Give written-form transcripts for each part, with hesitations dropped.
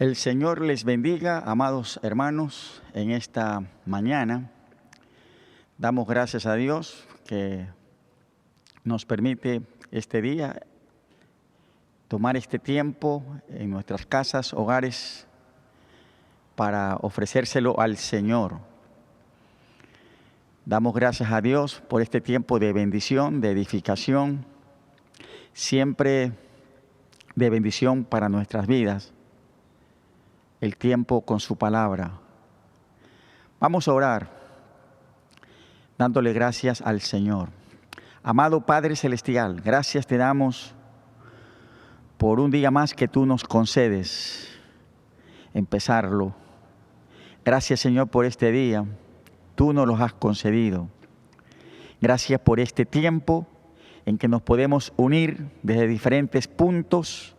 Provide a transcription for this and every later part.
El Señor les bendiga, amados hermanos, en esta mañana. Damos gracias a Dios que nos permite este día tomar este tiempo en nuestras casas, hogares, para ofrecérselo al Señor. Damos gracias a Dios por este tiempo de bendición, de edificación, siempre de bendición para nuestras vidas. El tiempo con su palabra. Vamos a orar, dándole gracias al Señor. Amado Padre Celestial, gracias te damos por un día más que tú nos concedes empezarlo. Gracias, Señor, por este día. Tú nos lo has concedido. Gracias por este tiempo en que nos podemos unir desde diferentes puntos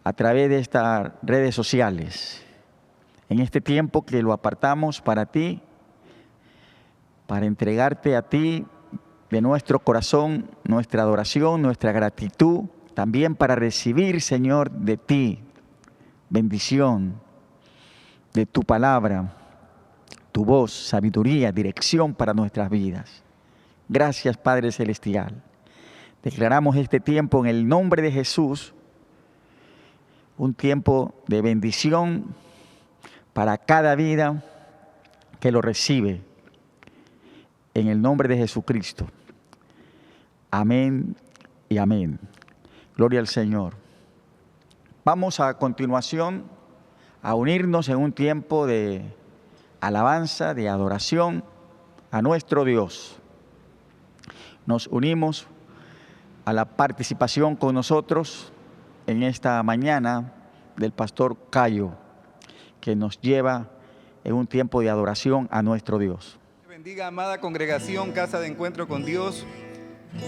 a través de estas redes sociales. En este tiempo que lo apartamos para ti, para entregarte a ti de nuestro corazón, nuestra adoración, nuestra gratitud, también para recibir, Señor, de ti bendición, de tu palabra, tu voz, sabiduría, dirección para nuestras vidas. Gracias, Padre Celestial. Declaramos este tiempo en el nombre de Jesús, un tiempo de bendición para cada vida que lo recibe. En el nombre de Jesucristo. Amén y amén. Gloria al Señor. Vamos a continuación a unirnos en un tiempo de alabanza, de adoración a nuestro Dios. Nos unimos a la participación con nosotros en esta mañana del pastor Cayo, que nos lleva en un tiempo de adoración a nuestro Dios. Bendiga, amada congregación, Casa de Encuentro con Dios.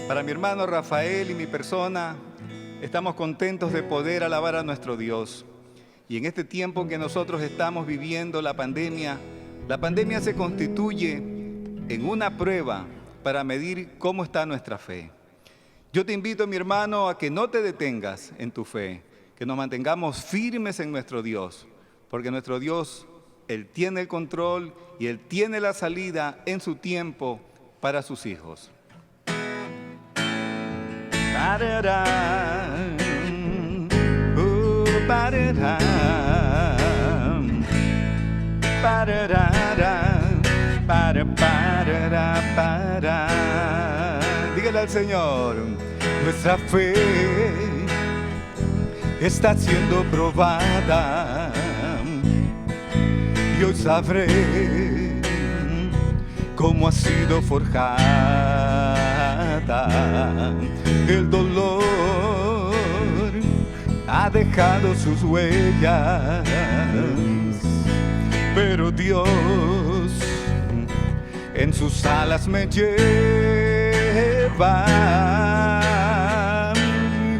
Para mi hermano Rafael y mi persona, estamos contentos de poder alabar a nuestro Dios. Y en este tiempo que nosotros estamos viviendo la pandemia se constituye en una prueba para medir cómo está nuestra fe. Yo te invito, mi hermano, a que no te detengas en tu fe, que nos mantengamos firmes en nuestro Dios, porque nuestro Dios, Él tiene el control y Él tiene la salida en su tiempo para sus hijos. Dígale al Señor, nuestra fe está siendo probada y hoy sabré cómo ha sido forjada. El dolor ha dejado sus huellas, pero Dios en sus alas me lleva.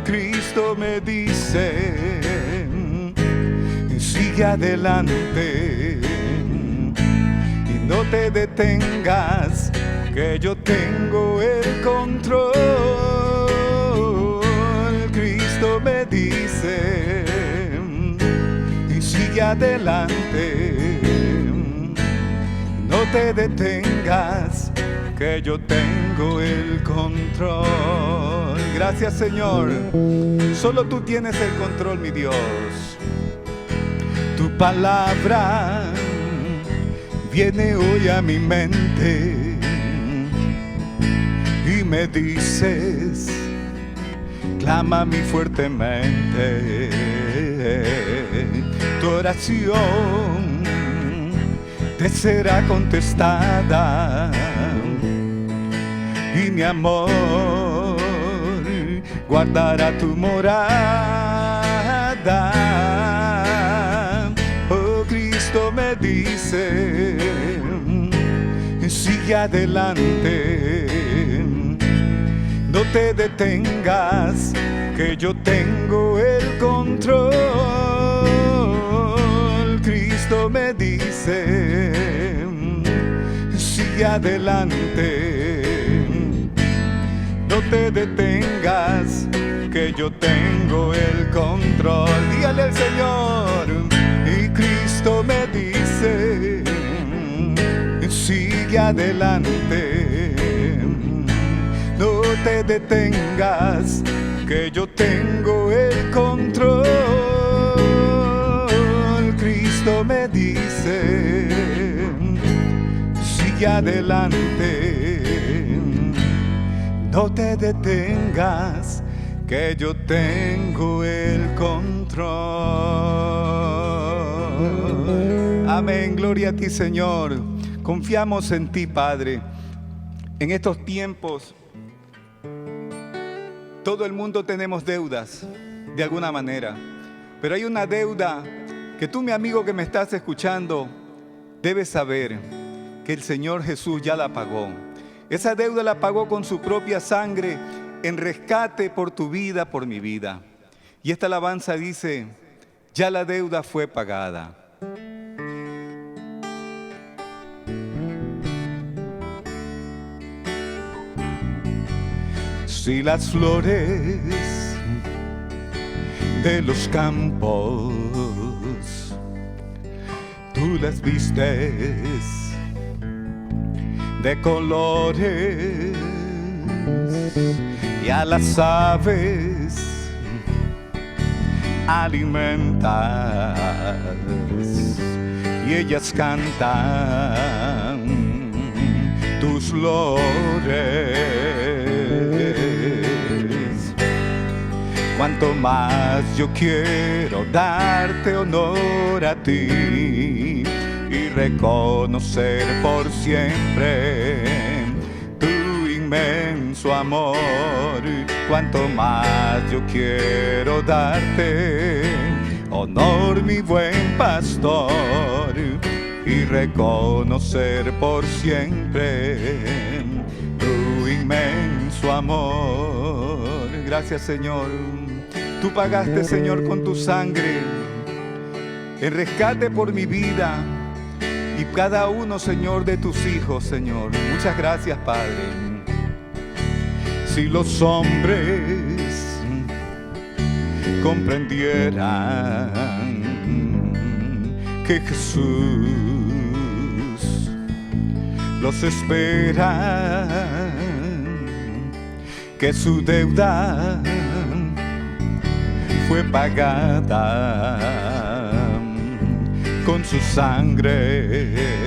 Cristo me dice, sigue adelante y no te detengas, que yo tengo el control. Cristo me dice, sigue adelante, no te detengas, que yo tengo el control. Gracias, Señor. Solo tú tienes el control, mi Dios. Tu palabra viene hoy a mi mente y me dices, clama a mí fuertemente. Tu oración te será contestada y mi amor guardará tu morada. Oh, Cristo me dice, sigue adelante, no te detengas, que yo tengo el control. Cristo me dice, sigue adelante, no te detengas, que yo tengo el control. Dígale al Señor. Y Cristo me dice, sigue adelante, no te detengas, que yo tengo el control. Cristo me dice, sigue adelante, no te detengas, que yo tengo el control. Amén, gloria a ti, Señor. Confiamos en ti, Padre. En estos tiempos, todo el mundo tenemos deudas, de alguna manera. Pero hay una deuda que tú, mi amigo que me estás escuchando, debes saber que el Señor Jesús ya la pagó. Esa deuda la pagó con su propia sangre en rescate por tu vida, por mi vida. Y esta alabanza dice, ya la deuda fue pagada. Si las flores de los campos tú las vistes de colores y a las aves alimentas y ellas cantan tus lores. Cuanto más yo quiero darte honor a ti y reconocer por siempre tu inmenso amor. Cuanto más yo quiero darte honor, mi buen pastor, y reconocer por siempre tu inmenso amor. Gracias, Señor. Tú pagaste, Señor, con tu sangre el rescate por mi vida y cada uno, Señor, de tus hijos, Señor. Muchas gracias, Padre. Si los hombres comprendieran que Jesús los espera, que su deuda fue pagada con su sangre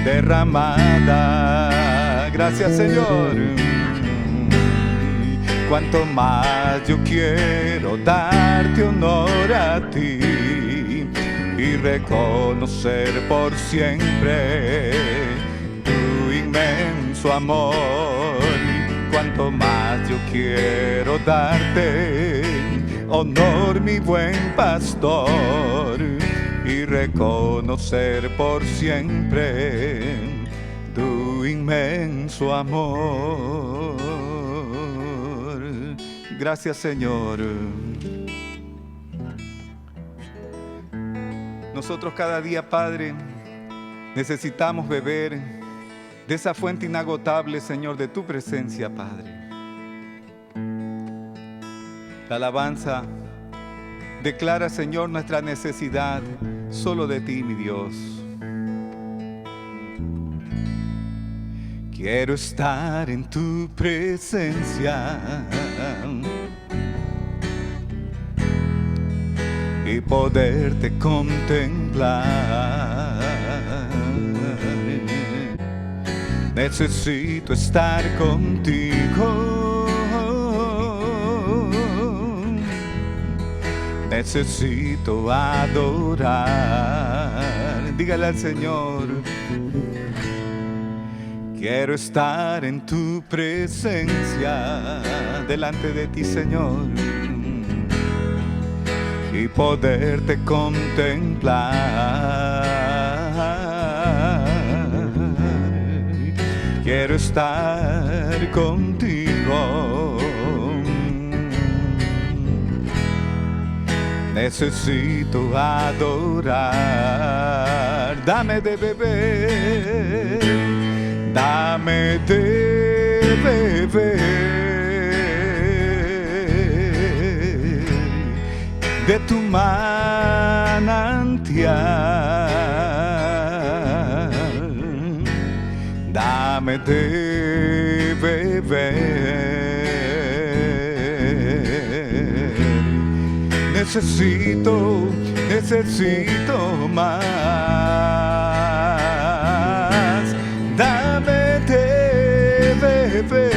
derramada. Gracias, Señor. Cuanto más yo quiero darte honor a ti y reconocer por siempre tu inmenso amor. Cuanto más yo quiero darte honor, mi buen pastor, y reconocer por siempre tu inmenso amor. Gracias, Señor. Nosotros cada día, Padre, necesitamos beber de esa fuente inagotable, Señor, de tu presencia, Padre. La alabanza declara, Señor, nuestra necesidad solo de ti, mi Dios. Quiero estar en tu presencia y poderte contemplar. Necesito estar contigo, necesito adorar. Dígale al Señor, quiero estar en tu presencia, delante de ti, Señor, y poderte contemplar. Quiero estar contigo, necesito adorar. Dame de beber, dame de beber, tu manantial. Dame de beber. Necesito más. Dame de beber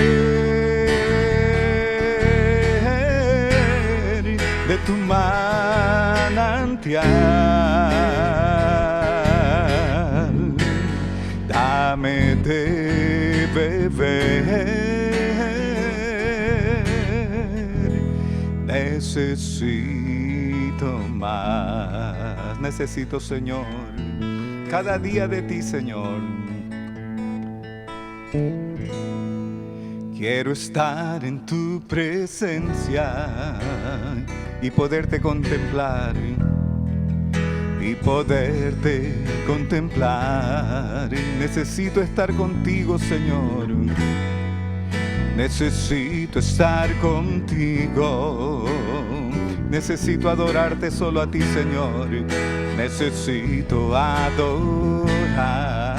de tu manantial. Dame de beber. Necesito más. Necesito, Señor, cada día de ti, Señor. Quiero estar en tu presencia y poderte contemplar, y poderte contemplar. Necesito estar contigo, Señor. Necesito estar contigo. Necesito adorarte solo a ti, Señor. Necesito adorar.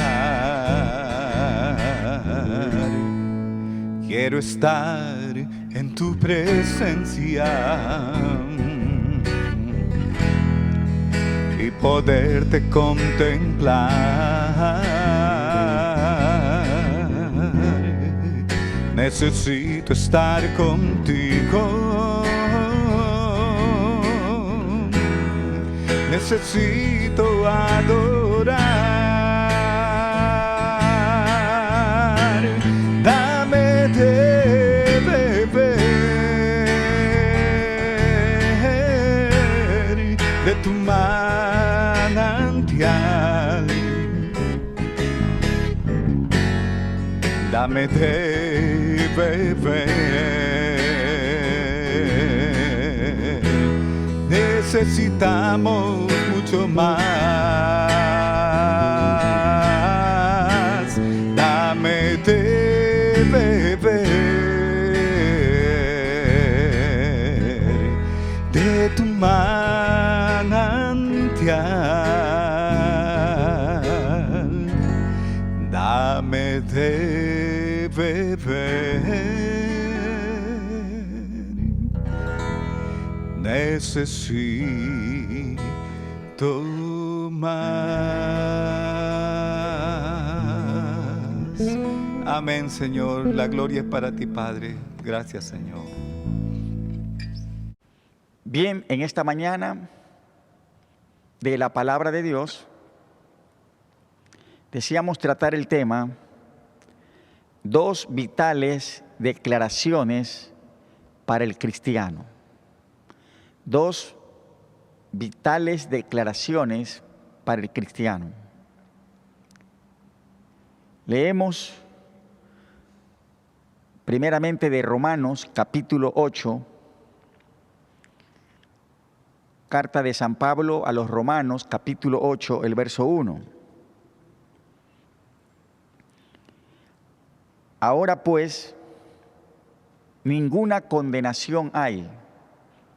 Quiero estar en tu presencia y poderte contemplar. Necesito estar contigo. Necesito adorar. Dame de beber de tu manantial. Dame de beber. Necesitamos mucho más. Dame de beber de tu manantial. Dame de beber. Necesito más. Amén, Señor. La gloria es para ti, Padre. Gracias, Señor. Bien, en esta mañana de la palabra de Dios, deseamos tratar el tema: dos vitales declaraciones para el cristiano. Dos vitales declaraciones para el cristiano. Leemos primeramente de Romanos capítulo 8, carta de San Pablo a los Romanos capítulo 8, el verso 1. Ahora pues, ninguna condenación hay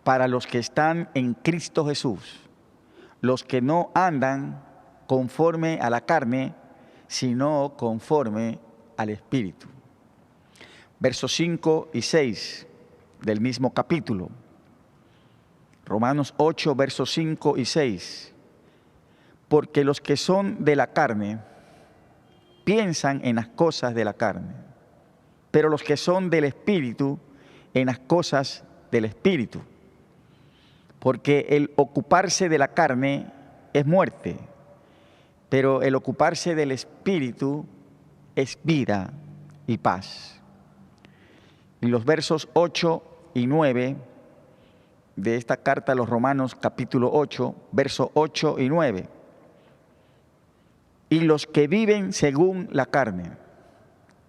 para los que están en Cristo Jesús, los que no andan conforme a la carne, sino conforme al Espíritu. Versos 5 y 6 del mismo capítulo. Romanos 8, versos 5 y 6. Porque los que son de la carne piensan en las cosas de la carne, pero los que son del Espíritu en las cosas del Espíritu. Porque el ocuparse de la carne es muerte, pero el ocuparse del Espíritu es vida y paz. Y los versos 8 y 9 de esta carta a los Romanos capítulo 8, versos 8 y 9. Y los que viven según la carne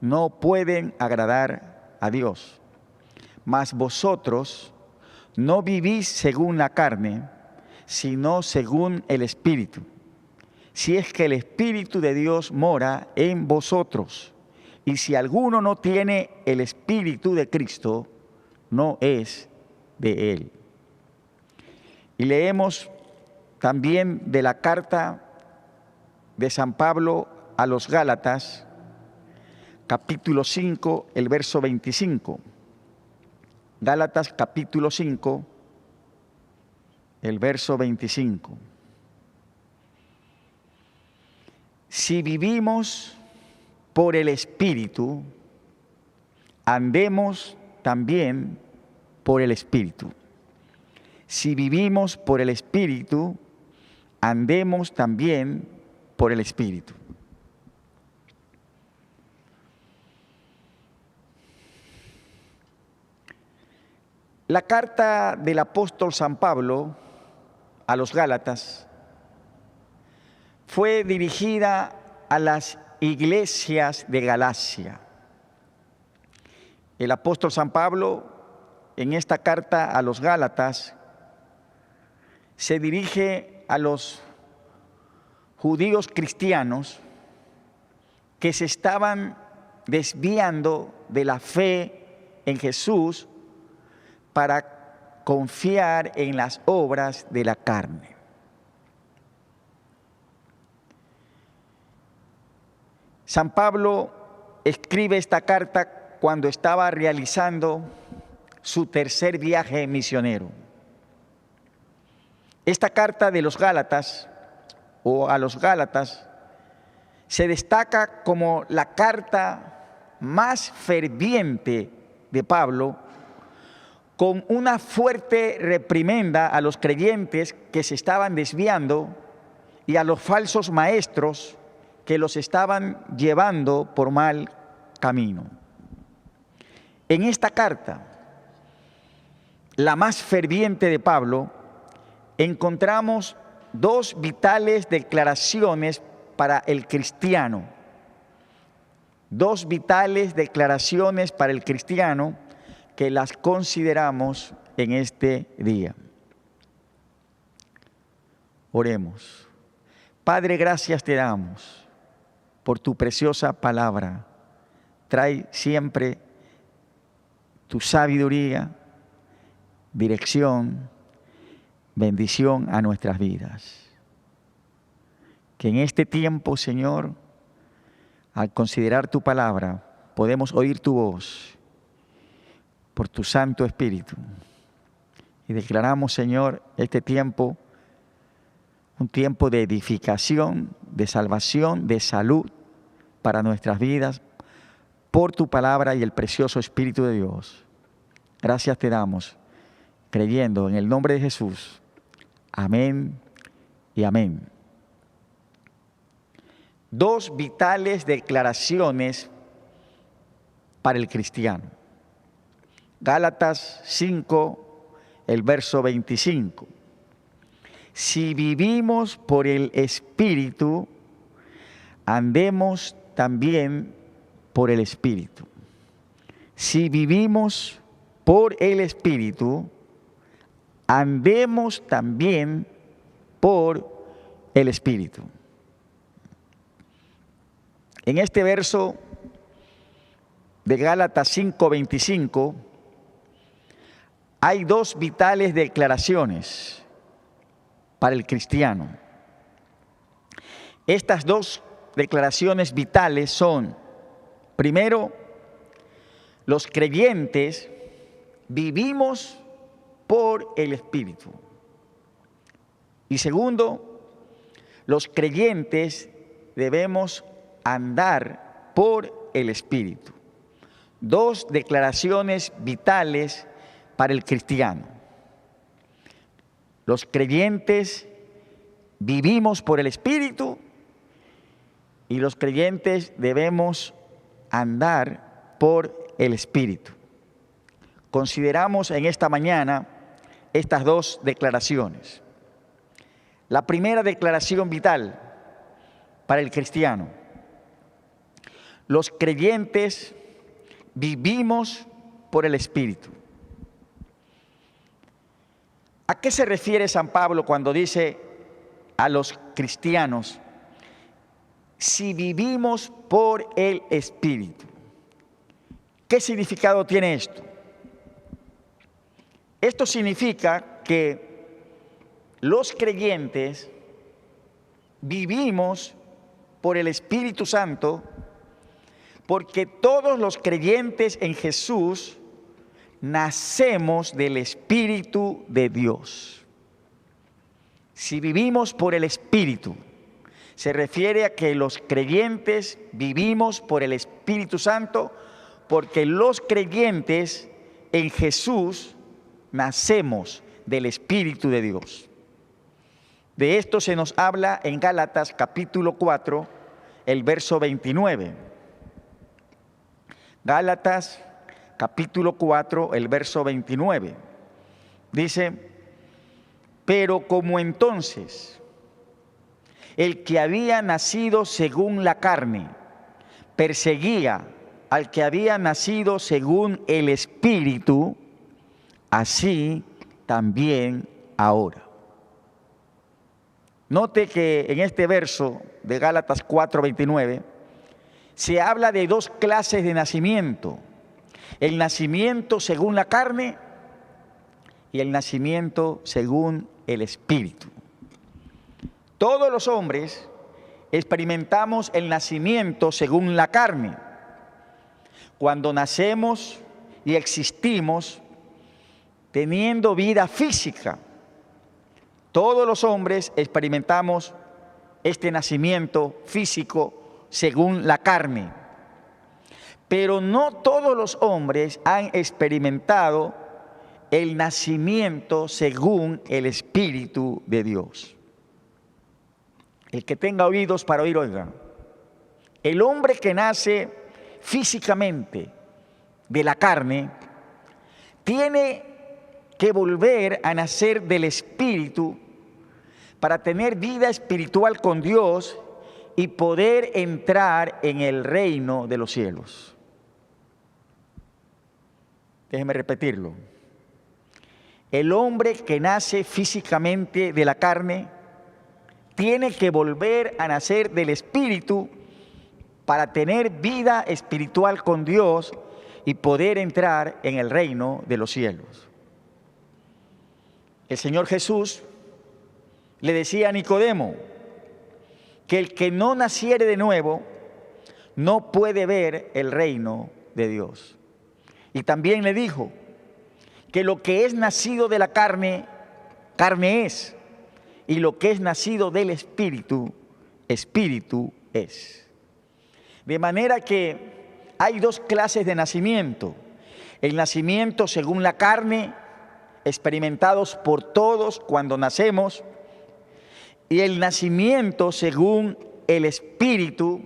no pueden agradar a Dios. Mas vosotros no vivís según la carne, sino según el Espíritu. Si es que el Espíritu de Dios mora en vosotros. Y si alguno no tiene el Espíritu de Cristo, no es de Él. Y leemos también de la carta de San Pablo a los Gálatas, capítulo 5, el verso 25. Gálatas capítulo 5, el verso 25. Si vivimos por el Espíritu, andemos también por el Espíritu. Si vivimos por el Espíritu, andemos también por el Espíritu. La carta del apóstol San Pablo a los Gálatas fue dirigida a las iglesias de Galacia. El apóstol San Pablo, en esta carta a los Gálatas, se dirige a los judíos cristianos que se estaban desviando de la fe en Jesús para confiar en las obras de la carne. San Pablo escribe esta carta cuando estaba realizando su tercer viaje misionero. Esta carta de los Gálatas, o a los Gálatas, se destaca como la carta más ferviente de Pablo, con una fuerte reprimenda a los creyentes que se estaban desviando y a los falsos maestros que los estaban llevando por mal camino. En esta carta, la más ferviente de Pablo, encontramos dos vitales declaraciones para el cristiano. Dos vitales declaraciones para el cristiano que las consideramos en este día. Oremos. Padre, gracias te damos por tu preciosa palabra. Trae siempre tu sabiduría, dirección, bendición a nuestras vidas. Que en este tiempo, Señor, al considerar tu palabra, podemos oír tu voz por tu Santo Espíritu. Y declaramos, Señor, este tiempo, un tiempo de edificación, de salvación, de salud para nuestras vidas, por tu palabra y el precioso Espíritu de Dios. Gracias te damos, creyendo en el nombre de Jesús. Amén y amén. Dos vitales declaraciones para el cristiano. Gálatas 5, el verso 25. Si vivimos por el Espíritu, andemos también por el Espíritu. Si vivimos por el Espíritu, andemos también por el Espíritu. En este verso de Gálatas 5:25 hay dos vitales declaraciones para el cristiano. Estas dos declaraciones vitales son, primero, los creyentes vivimos por el Espíritu. Y segundo, los creyentes debemos andar por el Espíritu. Dos declaraciones vitales para el cristiano. Los creyentes vivimos por el Espíritu y los creyentes debemos andar por el Espíritu. Consideramos en esta mañana estas dos declaraciones. La primera declaración vital para el cristiano. Los creyentes vivimos por el Espíritu. ¿A qué se refiere San Pablo cuando dice a los cristianos, si vivimos por el Espíritu? ¿Qué significado tiene esto? Esto significa que los creyentes vivimos por el Espíritu Santo, porque todos los creyentes en Jesús nacemos del Espíritu de Dios. Si vivimos por el Espíritu, se refiere a que los creyentes vivimos por el Espíritu Santo, porque los creyentes en Jesús nacemos del Espíritu de Dios. De esto se nos habla en Gálatas capítulo 4, el verso 29. Gálatas capítulo 4, el verso 29. Dice: pero como entonces el que había nacido según la carne perseguía al que había nacido según el Espíritu, así también ahora. Note que en este verso de Gálatas 4:29 se habla de dos clases de nacimiento: el nacimiento según la carne y el nacimiento según el Espíritu. Todos los hombres experimentamos el nacimiento según la carne. Cuando nacemos y existimos teniendo vida física, todos los hombres experimentamos este nacimiento físico según la carne. Pero no todos los hombres han experimentado el nacimiento según el Espíritu de Dios. El que tenga oídos para oír, oiga. El hombre que nace físicamente de la carne tiene que volver a nacer del Espíritu para tener vida espiritual con Dios y poder entrar en el reino de los cielos. Déjeme repetirlo. El hombre que nace físicamente de la carne tiene que volver a nacer del Espíritu para tener vida espiritual con Dios y poder entrar en el reino de los cielos. El Señor Jesús le decía a Nicodemo que el que no naciere de nuevo no puede ver el reino de Dios. Y también le dijo que lo que es nacido de la carne, carne es, y lo que es nacido del Espíritu, Espíritu es. De manera que hay dos clases de nacimiento: el nacimiento según la carne, experimentados por todos cuando nacemos, y el nacimiento según el Espíritu,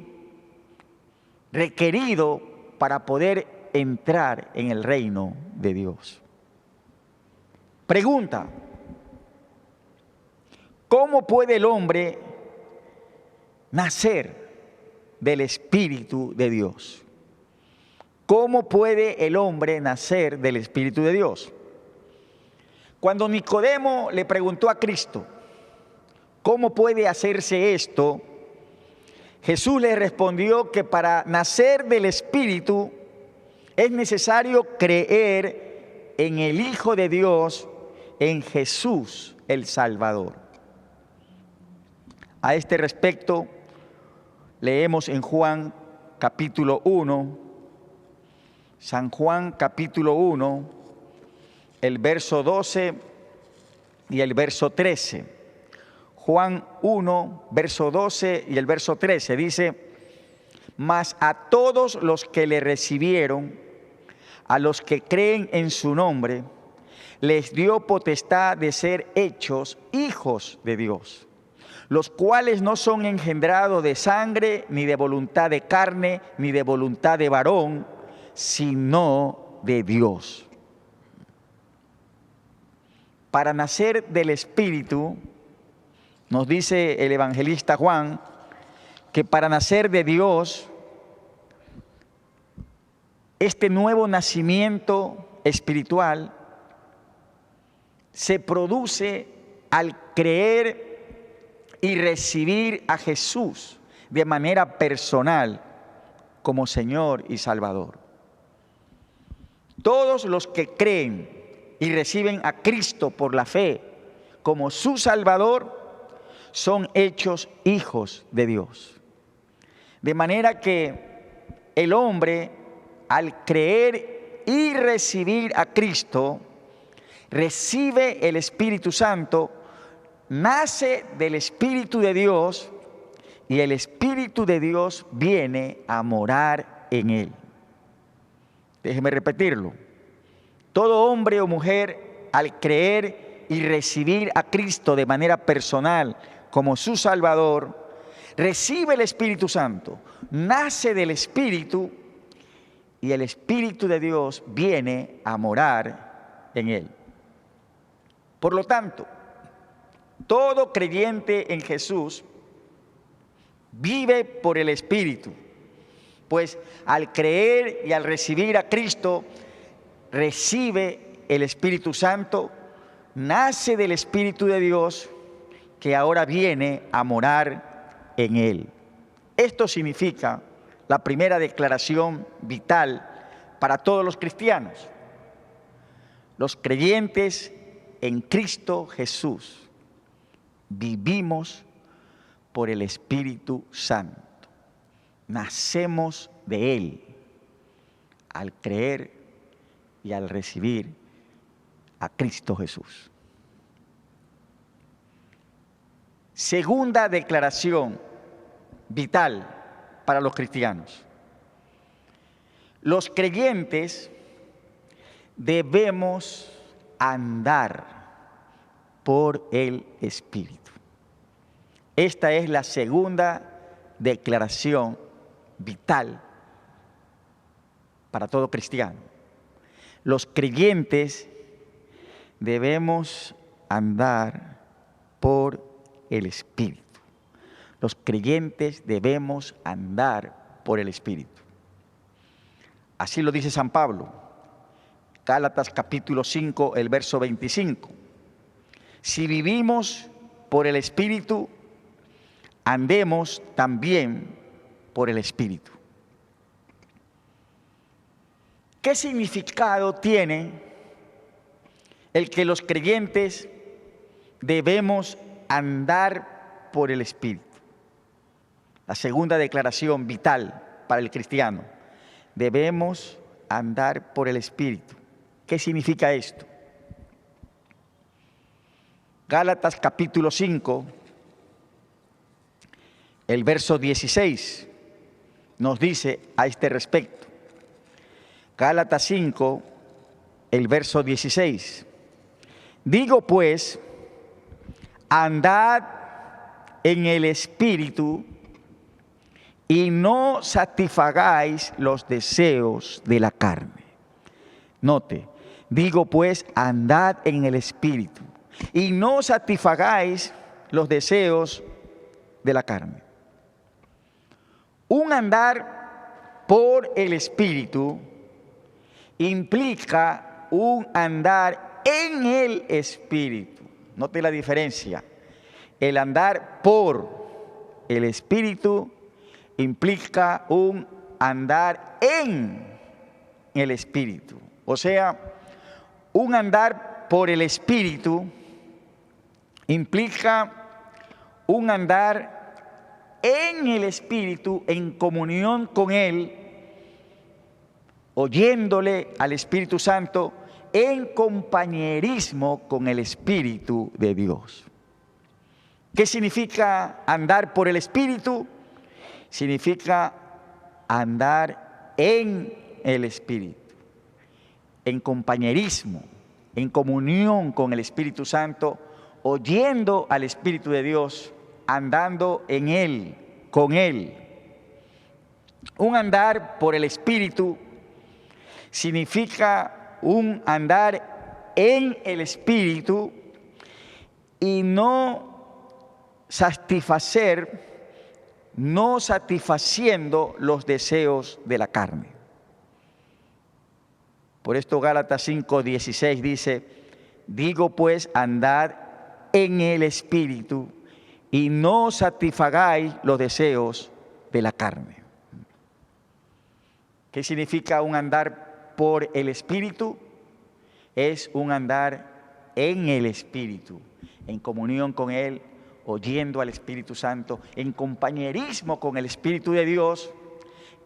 requerido para poder entrar en el reino de Dios. Pregunta: ¿cómo puede el hombre nacer del Espíritu de Dios? ¿Cómo puede el hombre nacer del Espíritu de Dios? Cuando Nicodemo le preguntó a Cristo, ¿cómo puede hacerse esto?, Jesús le respondió que para nacer del Espíritu es necesario creer en el Hijo de Dios, en Jesús el Salvador. A este respecto, leemos en Juan capítulo 1, San Juan capítulo 1, el verso 12 y el verso 13. Juan 1, verso 12 y el verso 13 dice: mas a todos los que le recibieron, a los que creen en su nombre, les dio potestad de ser hechos hijos de Dios, los cuales no son engendrados de sangre, ni de voluntad de carne, ni de voluntad de varón, sino de Dios. Para nacer del Espíritu, nos dice el evangelista Juan, que para nacer de Dios, este nuevo nacimiento espiritual se produce al creer y recibir a Jesús de manera personal como Señor y Salvador. Todos los que creen y reciben a Cristo por la fe como su Salvador, son hechos hijos de Dios. De manera que el hombre, al creer y recibir a Cristo, recibe el Espíritu Santo, nace del Espíritu de Dios y el Espíritu de Dios viene a morar en él. Déjeme repetirlo. Todo hombre o mujer, al creer y recibir a Cristo de manera personal como su Salvador, recibe el Espíritu Santo, nace del Espíritu y el Espíritu de Dios viene a morar en él. Por lo tanto, todo creyente en Jesús vive por el Espíritu, pues al creer y al recibir a Cristo, recibe el Espíritu Santo, nace del Espíritu de Dios, que ahora viene a morar en él. Esto significa la primera declaración vital para todos los cristianos. Los creyentes en Cristo Jesús vivimos por el Espíritu Santo. Nacemos de Él al creer y al recibir a Cristo Jesús. Segunda declaración vital para los cristianos. Los creyentes debemos andar por el Espíritu. Esta es la segunda declaración vital para todo cristiano. Los creyentes debemos andar por el Espíritu. Los creyentes debemos andar por el Espíritu. Así lo dice San Pablo, Gálatas capítulo 5, el verso 25. Si vivimos por el Espíritu, andemos también por el Espíritu. ¿Qué significado tiene el que los creyentes debemos andar por el Espíritu? La segunda declaración vital para el cristiano. Debemos andar por el Espíritu. ¿Qué significa esto? Gálatas capítulo 5, el verso 16, nos dice a este respecto. Gálatas 5, el verso 16. Digo pues, andad en el Espíritu y no satisfagáis los deseos de la carne. Note, digo pues, andad en el Espíritu y no satisfagáis los deseos de la carne. Un andar por el Espíritu implica un andar en el Espíritu. Note la diferencia. El andar por el Espíritu implica un andar en el Espíritu. O sea, un andar por el Espíritu implica un andar en el Espíritu, en comunión con Él, oyéndole al Espíritu Santo, en compañerismo con el Espíritu de Dios. ¿Qué significa andar por el Espíritu? Significa andar en el Espíritu, en compañerismo, en comunión con el Espíritu Santo, oyendo al Espíritu de Dios, andando en Él, con Él. Un andar por el Espíritu significa un andar en el Espíritu y no satisfaciendo los deseos de la carne. Por esto Gálatas 5:16 dice, digo pues, andad en el Espíritu y no satisfagáis los deseos de la carne. ¿Qué significa un andar por el Espíritu? Es un andar en el Espíritu, en comunión con Él, oyendo al Espíritu Santo, en compañerismo con el Espíritu de Dios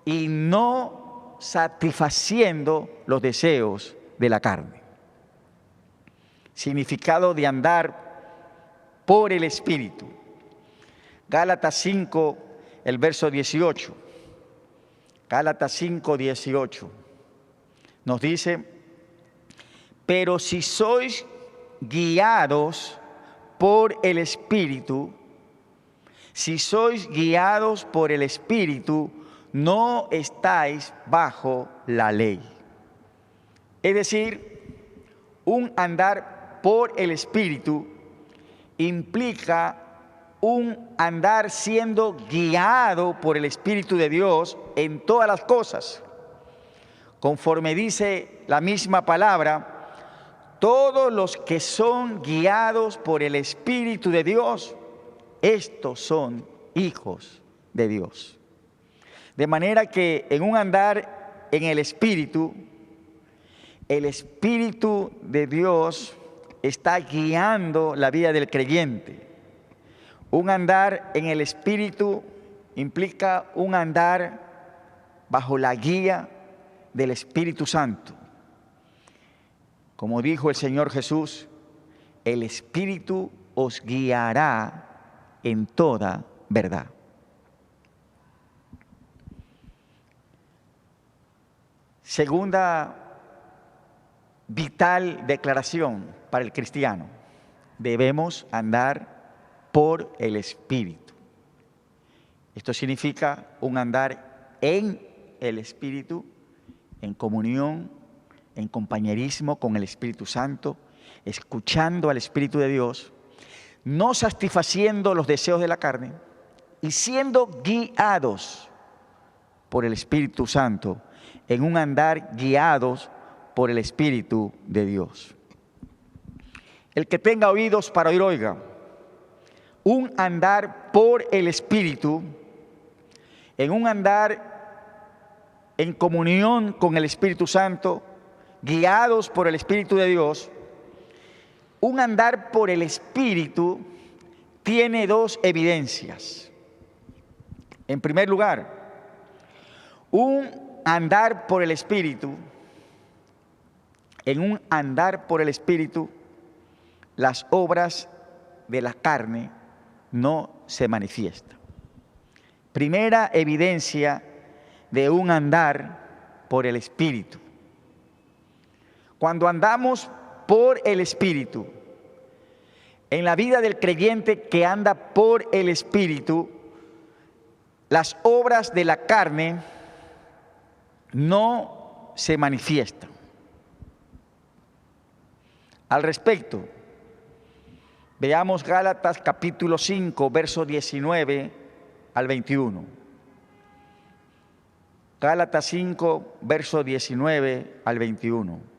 y no satisfaciendo los deseos de la carne. Significado de andar por el Espíritu. Gálatas 5, el verso 18. Gálatas 5, 18. Nos dice: pero si sois guiados por el Espíritu, si sois guiados por el Espíritu, no estáis bajo la ley. Es decir, un andar por el Espíritu implica un andar siendo guiado por el Espíritu de Dios en todas las cosas. Conforme dice la misma palabra, todos los que son guiados por el Espíritu de Dios, estos son hijos de Dios. De manera que en un andar en el Espíritu de Dios está guiando la vida del creyente. Un andar en el Espíritu implica un andar bajo la guía del Espíritu Santo. Como dijo el Señor Jesús, el Espíritu os guiará en toda verdad. Segunda vital declaración para el cristiano: debemos andar por el Espíritu. Esto significa un andar en el Espíritu, en comunión, en compañerismo con el Espíritu Santo, escuchando al Espíritu de Dios, no satisfaciendo los deseos de la carne y siendo guiados por el Espíritu Santo, en un andar guiados por el Espíritu de Dios. El que tenga oídos para oír, oiga. Un andar por el Espíritu, en un andar en comunión con el Espíritu Santo, guiados por el Espíritu de Dios. Un andar por el Espíritu tiene dos evidencias. En primer lugar, un andar por el Espíritu, en un andar por el Espíritu, las obras de la carne no se manifiestan. Primera evidencia de un andar por el Espíritu. Cuando andamos por el Espíritu, en la vida del creyente que anda por el Espíritu, las obras de la carne no se manifiestan. Al respecto, veamos Gálatas capítulo 5, verso 19 al 21. Gálatas 5, verso 19 al 21.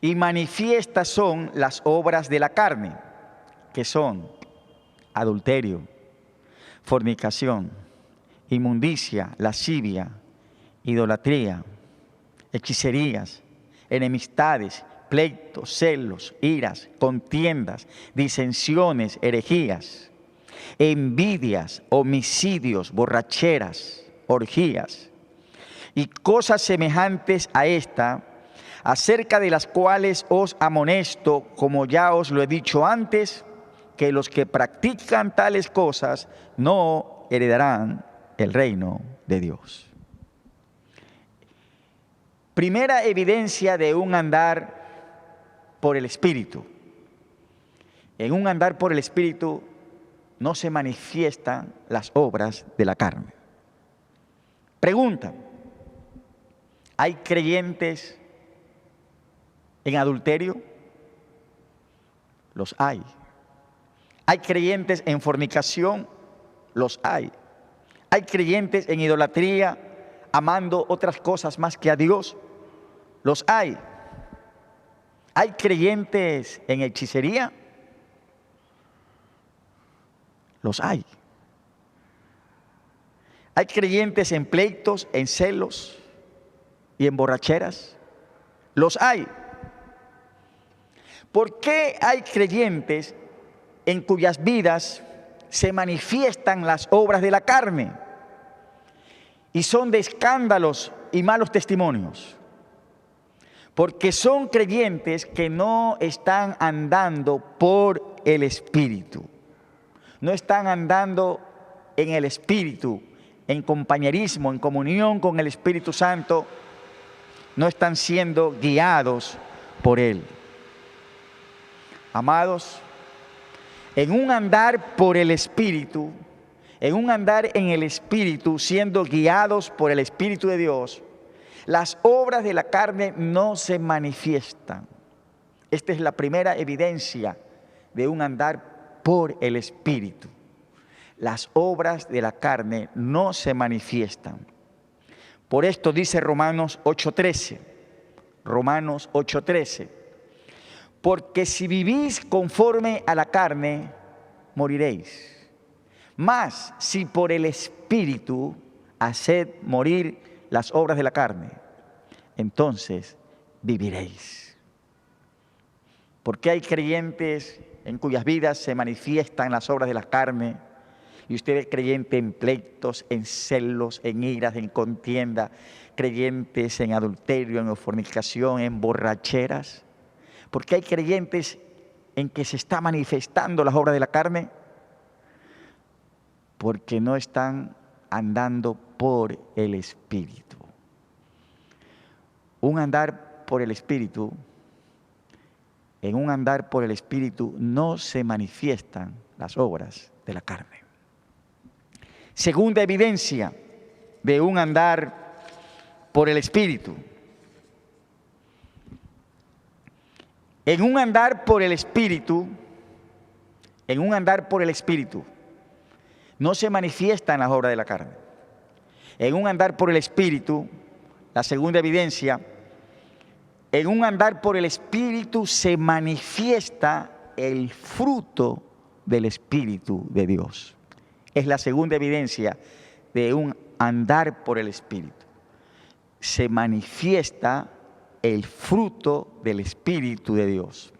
Y manifiestas son las obras de la carne, que son adulterio, fornicación, inmundicia, lascivia, idolatría, hechicerías, enemistades, pleitos, celos, iras, contiendas, disensiones, herejías, envidias, homicidios, borracheras, orgías y cosas semejantes a esta, acerca de las cuales os amonesto, como ya os lo he dicho antes, que los que practican tales cosas no heredarán el reino de Dios. Primera evidencia de un andar por el Espíritu. En un andar por el Espíritu no se manifiestan las obras de la carne. Pregunta: ¿hay creyentes en adulterio? Los hay. ¿Hay creyentes en fornicación? Los hay. ¿Hay creyentes en idolatría, amando otras cosas más que a Dios? Los hay. ¿Hay creyentes en hechicería? Los hay. ¿Hay creyentes en pleitos, en celos y en borracheras? Los hay. ¿Por qué hay creyentes en cuyas vidas se manifiestan las obras de la carne y son de escándalos y malos testimonios? Porque son creyentes que no están andando por el Espíritu. No están andando en el Espíritu, en compañerismo, en comunión con el Espíritu Santo. No están siendo guiados por Él. Amados, en un andar por el Espíritu, en un andar en el Espíritu, siendo guiados por el Espíritu de Dios, las obras de la carne no se manifiestan. Esta es la primera evidencia de un andar por el Espíritu. Las obras de la carne no se manifiestan. Por esto dice Romanos 8:13. Romanos 8:13. Porque si vivís conforme a la carne, moriréis. Mas si por el Espíritu haced morir las obras de la carne, entonces viviréis. Porque hay creyentes en cuyas vidas se manifiestan las obras de la carne, y usted es creyente en pleitos, en celos, en iras, en contienda, creyentes en adulterio, en fornicación, en borracheras. Porque hay creyentes en que se está manifestando las obras de la carne, porque no están andando por el Espíritu. Un andar por el Espíritu, en un andar por el Espíritu no se manifiestan las obras de la carne. Segunda evidencia de un andar por el Espíritu. En un andar por el Espíritu, no se manifiestan las obras de la carne. En un andar por el Espíritu, la segunda evidencia, en un andar por el Espíritu se manifiesta el fruto del Espíritu de Dios. Es la segunda evidencia de un andar por el Espíritu. Se manifiesta el fruto del Espíritu de Dios.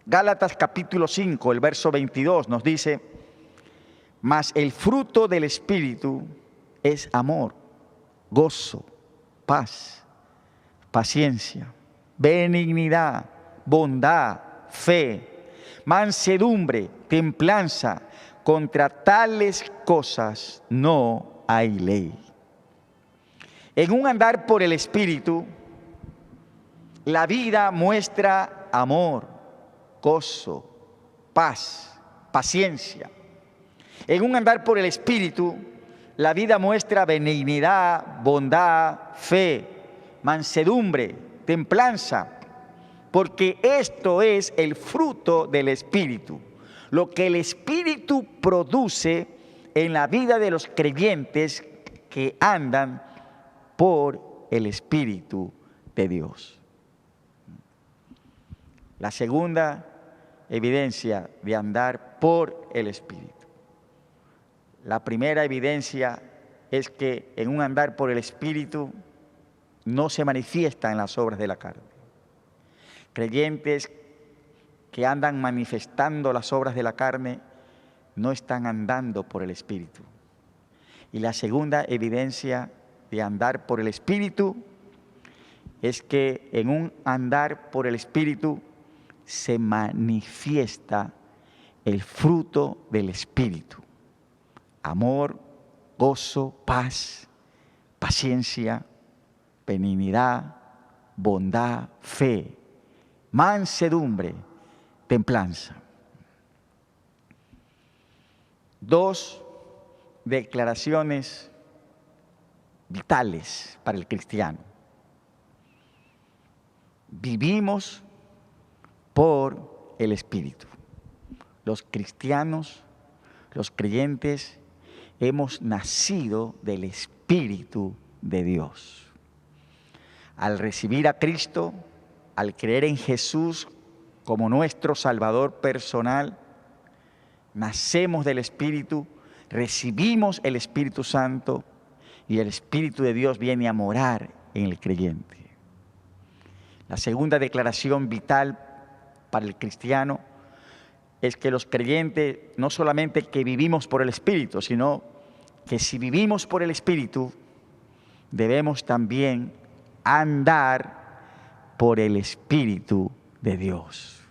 Gálatas capítulo 5, el verso 22 nos dice: mas el fruto del Espíritu es amor, gozo, paz, paciencia, benignidad, bondad, fe, mansedumbre, templanza. Contra tales cosas no hay ley. En un andar por el Espíritu, la vida muestra amor, gozo, paz, paciencia. En un andar por el Espíritu, la vida muestra benignidad, bondad, fe, mansedumbre, templanza, porque esto es el fruto del Espíritu. Lo que el Espíritu produce en la vida de los creyentes que andan por el Espíritu de Dios. La segunda evidencia de andar por el Espíritu. La primera evidencia es que en un andar por el Espíritu no se manifiestan las obras de la carne. Creyentes que andan manifestando las obras de la carne no están andando por el Espíritu. Y la segunda evidencia de andar por el Espíritu es que en un andar por el Espíritu se manifiesta el fruto del Espíritu: amor, gozo, paz, paciencia, benignidad, bondad, fe, mansedumbre, templanza. Dos declaraciones vitales para el cristiano. Vivimos por el Espíritu. Los cristianos, los creyentes, hemos nacido del Espíritu de Dios. Al recibir a Cristo, al creer en Jesús como nuestro Salvador personal, nacemos del Espíritu, recibimos el Espíritu Santo y el Espíritu de Dios viene a morar en el creyente. La segunda declaración vital para el cristiano es que los creyentes no solamente que vivimos por el Espíritu, sino que si vivimos por el Espíritu, debemos también andar por el Espíritu de Dios.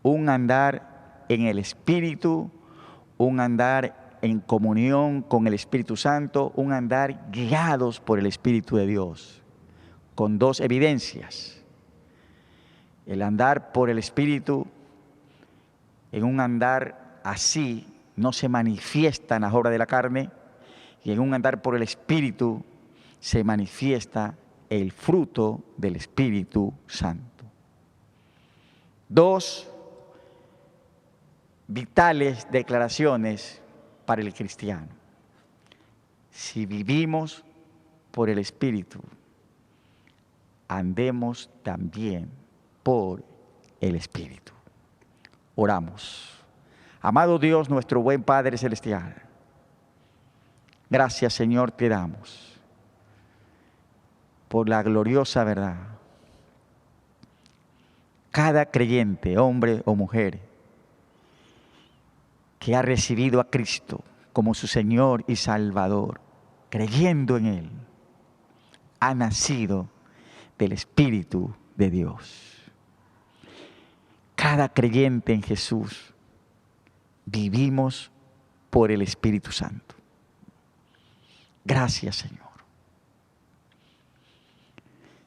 Un andar en el Espíritu, un andar en comunión con el Espíritu Santo, un andar guiados por el Espíritu de Dios, con dos evidencias. El andar por el Espíritu, en un andar así, no se manifiestan las obras de la carne, y en un andar por el Espíritu se manifiesta el fruto del Espíritu Santo. Dos vitales declaraciones para el cristiano. Si vivimos por el Espíritu, andemos también por el Espíritu. Oramos. Amado Dios, nuestro buen Padre Celestial, gracias, Señor, te damos por la gloriosa verdad. Cada creyente, hombre o mujer, que ha recibido a Cristo como su Señor y Salvador, creyendo en Él, ha nacido del Espíritu de Dios. Cada creyente en Jesús vivimos por el Espíritu Santo. Gracias, Señor.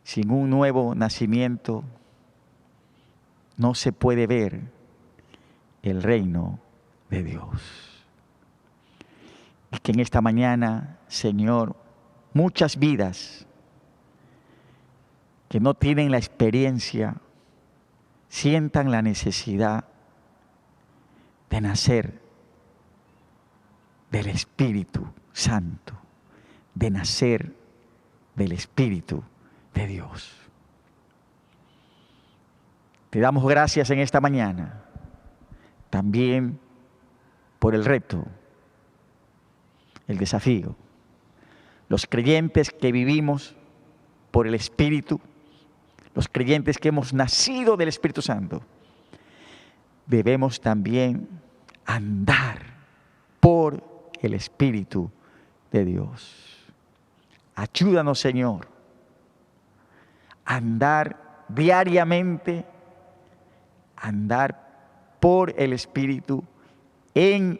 Sin un nuevo nacimiento no se puede ver el reino de Dios. Y que en esta mañana, Señor, muchas vidas que no tienen la experiencia sientan la necesidad de nacer del Espíritu Santo, de nacer del Espíritu de Dios. Te damos gracias en esta mañana, también por el reto, el desafío. Los creyentes que vivimos por el Espíritu, los creyentes que hemos nacido del Espíritu Santo, debemos también andar por el Espíritu de Dios. Ayúdanos, Señor, a andar diariamente, andar por el Espíritu, en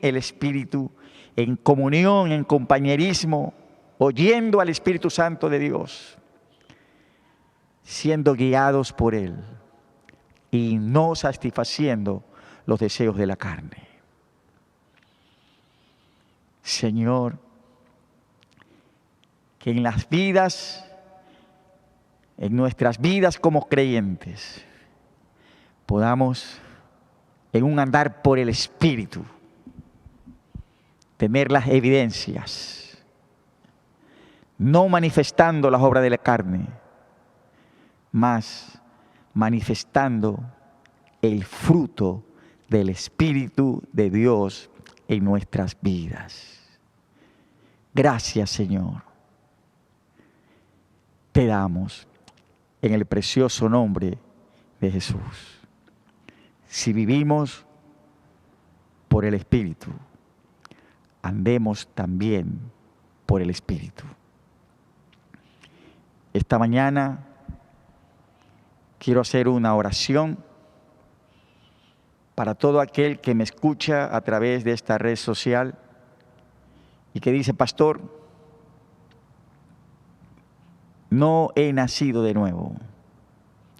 comunión, en compañerismo, oyendo al Espíritu Santo de Dios, siendo guiados por Él y no satisfaciendo los deseos de la carne. Señor, que en las vidas, en nuestras vidas como creyentes, podamos, en un andar por el Espíritu, tener las evidencias, no manifestando las obras de la carne, mas manifestando el fruto del Espíritu de Dios en nuestras vidas. Gracias, Señor. Te damos en el precioso nombre de Jesús. Si vivimos por el Espíritu, andemos también por el Espíritu. Esta mañana quiero hacer una oración para todo aquel que me escucha a través de esta red social y que dice: pastor, no he nacido de nuevo,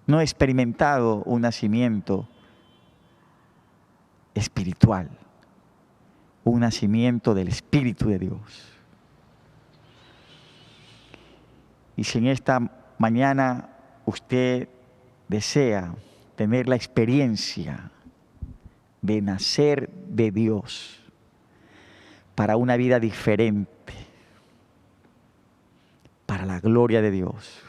no he experimentado un nacimiento espiritual, un nacimiento del Espíritu de Dios. Y si en esta mañana usted desea tener la experiencia de nacer de Dios para una vida diferente, para la gloria de Dios,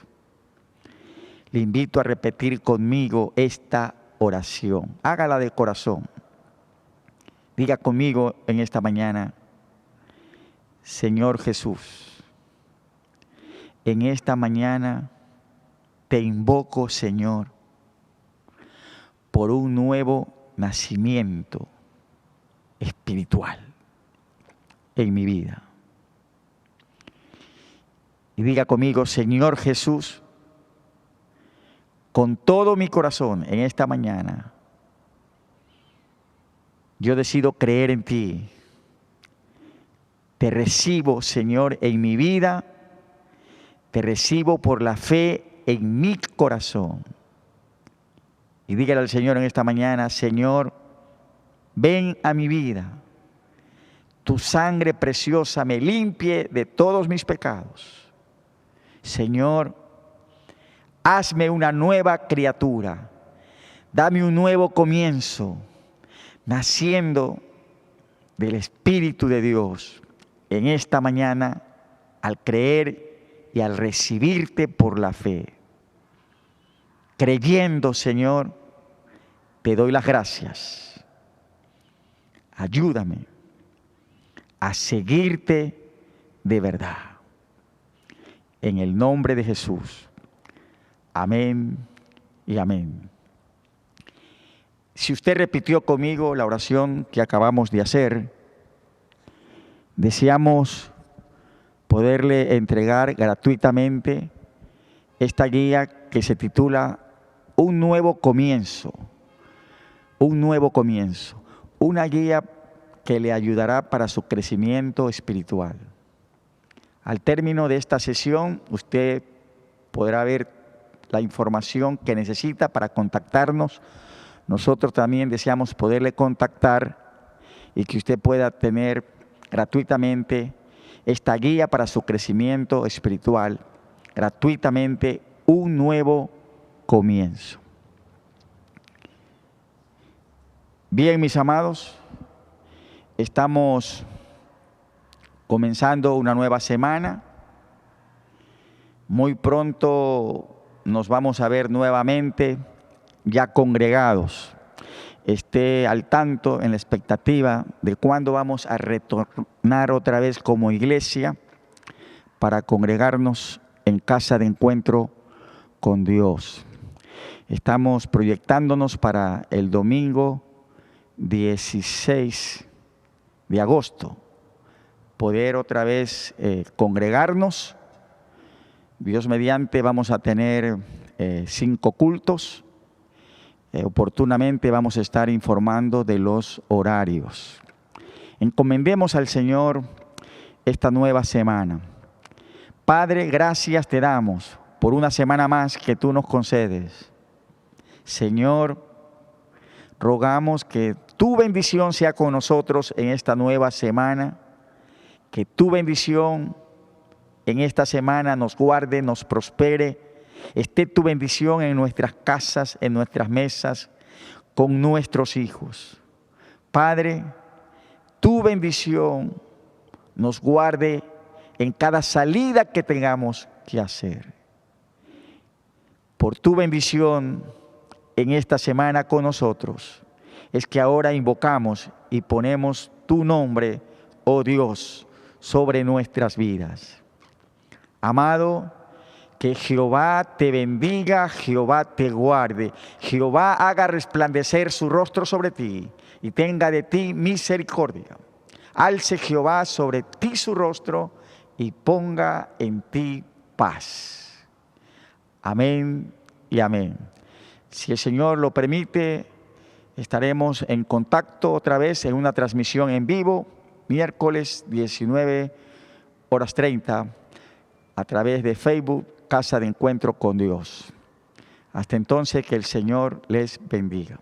le invito a repetir conmigo esta oración. Hágala de corazón. Diga conmigo en esta mañana: Señor Jesús, en esta mañana te invoco, Señor, por un nuevo nacimiento espiritual en mi vida. Y diga conmigo: Señor Jesús, con todo mi corazón en esta mañana, yo decido creer en ti. Te recibo, Señor, en mi vida. Te recibo por la fe en mi corazón. Y dígale al Señor en esta mañana: Señor, ven a mi vida. Tu sangre preciosa me limpie de todos mis pecados. Señor, hazme una nueva criatura. Dame un nuevo comienzo, naciendo del Espíritu de Dios en esta mañana, al creer y al recibirte por la fe. Creyendo, Señor, te doy las gracias. Ayúdame a seguirte de verdad. En el nombre de Jesús. Amén y amén. Si usted repitió conmigo la oración que acabamos de hacer, deseamos poderle entregar gratuitamente esta guía que se titula Un nuevo comienzo. Un nuevo comienzo. Una guía que le ayudará para su crecimiento espiritual. Al término de esta sesión, usted podrá ver la información que necesita para contactarnos. Nosotros también deseamos poderle contactar y que usted pueda tener gratuitamente esta guía para su crecimiento espiritual, gratuitamente, un nuevo comienzo. Bien, mis amados, estamos comenzando una nueva semana. Muy pronto nos vamos a ver nuevamente ya congregados. Esté al tanto, en la expectativa de cuándo vamos a retornar otra vez como iglesia para congregarnos en casa de encuentro con Dios. Estamos proyectándonos para el domingo 16 de agosto, poder otra vez congregarnos. Dios mediante vamos a tener 5 cultos. Oportunamente vamos a estar informando de los horarios. Encomendemos al Señor esta nueva semana. Padre, gracias te damos por una semana más que tú nos concedes. Señor, rogamos que tu bendición sea con nosotros en esta nueva semana, que tu bendición en esta semana nos guarde, nos prospere, esté tu bendición en nuestras casas, en nuestras mesas, con nuestros hijos. Padre, tu bendición nos guarde en cada salida que tengamos que hacer. Por tu bendición en esta semana con nosotros, es que ahora invocamos y ponemos tu nombre, oh Dios, sobre nuestras vidas. Amado, que Jehová te bendiga, Jehová te guarde, Jehová haga resplandecer su rostro sobre ti y tenga de ti misericordia. Alce Jehová sobre ti su rostro y ponga en ti paz. Amén y amén. Si el Señor lo permite, estaremos en contacto otra vez en una transmisión en vivo, miércoles 19:30, a través de Facebook, Casa de Encuentro con Dios. Hasta entonces, que el Señor les bendiga.